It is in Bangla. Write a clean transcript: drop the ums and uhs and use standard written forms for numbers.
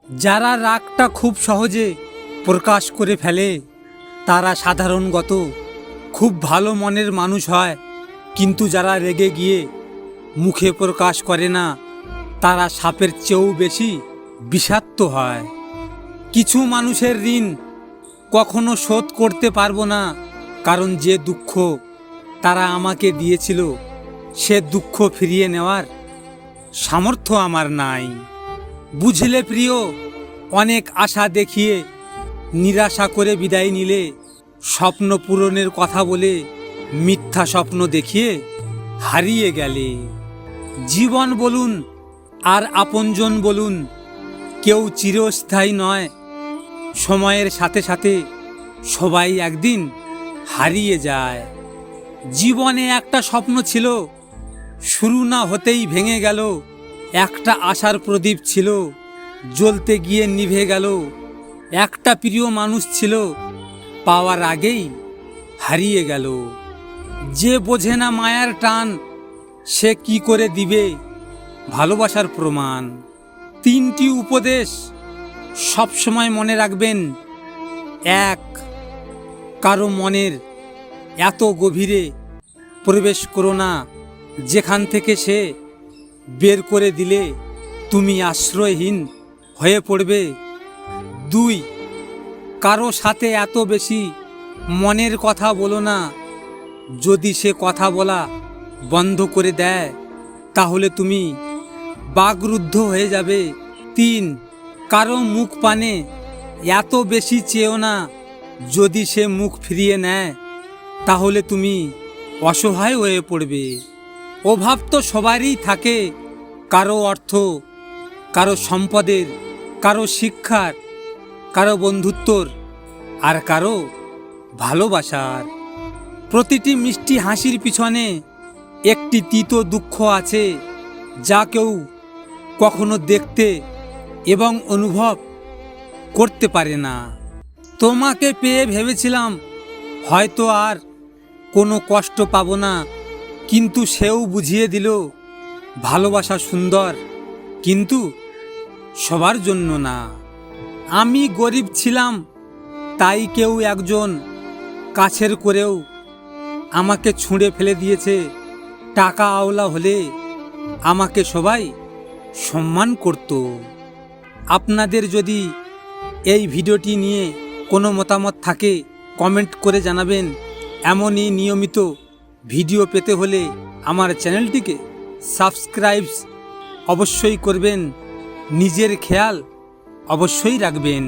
যারা রাগটা খুব সহজে প্রকাশ করে ফেলে তারা সাধারণত খুব ভালো মনের মানুষ হয়, কিন্তু যারা রেগে গিয়ে মুখে প্রকাশ করে না তারা সাপের চেয়েও বেশি বিষাক্ত হয়। কিছু মানুষের ঋণ কখনো শোধ করতে পারবো না, কারণ যে দুঃখ তারা আমাকে দিয়েছিল সে দুঃখ ফিরিয়ে নেওয়ার সামর্থ্য আমার নাই। বুঝলে প্রিয়, অনেক আশা দেখিয়ে নিরাশা করে বিদায় নিলে, স্বপ্ন পূরণের কথা বলে মিথ্যা স্বপ্ন দেখিয়ে হারিয়ে গেলে। জীবন বলুন আর আপনজন বলুন, কেউ চিরস্থায়ী নয়। সময়ের সাথে সাথে সবাই একদিন হারিয়ে যায়। জীবনে একটা স্বপ্ন ছিল, শুরু না হতেই ভেঙে গেল। একটা আশার প্রদীপ ছিল, জ্বলতে গিয়ে নিভে গেল। একটা প্রিয় মানুষ ছিল, পাওয়ার আগেই হারিয়ে গেল। যে বোঝে না মায়ার টান, সে কি করে দিবে ভালোবাসার প্রমাণ? তিনটি উপদেশ সবসময় মনে রাখবেন। এক, কারো মনের এত গভীরে প্রবেশ করো না যেখান থেকে সে বের করে দিলে তুমি আশ্রয়হীন হয়ে পড়বে। দুই, কারো সাথে এত বেশি মনের কথা বলো না, যদি সে কথা বলা বন্ধ করে দেয় তাহলে তুমি বাকরুদ্ধ হয়ে যাবে। তিন, কারো মুখ পানে এত বেশি চেয়েও না, যদি সে মুখ ফিরিয়ে নেয় তাহলে তুমি অসহায় হয়ে পড়বে। অভাব তো সবারই থাকে, কারো অর্থ, কারো সম্পদের, কারো শিক্ষার, কারো বন্ধুত্বর, আর কারো ভালোবাসার। প্রতিটি মিষ্টি হাসির পিছনে একটি তিতো দুঃখ আছে, যা কেউ কখনো দেখতে এবং অনুভব করতে পারে না। তোমাকে পেয়ে ভেবেছিলাম হয়তো আর কোনো কষ্ট পাবো না, কিন্তু সেও বুঝিয়ে দিল ভালোবাসা সুন্দর, কিন্তু সবার জন্য না। আমি গরিব ছিলাম, তাই কেউ একজন কাছের করেও আমাকে ছুঁড়ে ফেলে দিয়েছে। টাকা আওলা হলে আমাকে সবাই সম্মান করত। আপনাদের যদি এই ভিডিওটি নিয়ে কোনো মতামত থাকে কমেন্ট করে জানাবেন। এমনই নিয়মিত ভিডিও পেতে হলে আমার চ্যানেলটিকে সাবস্ক্রাইব অবশ্যই করবেন। নিজের খেয়াল অবশ্যই রাখবেন।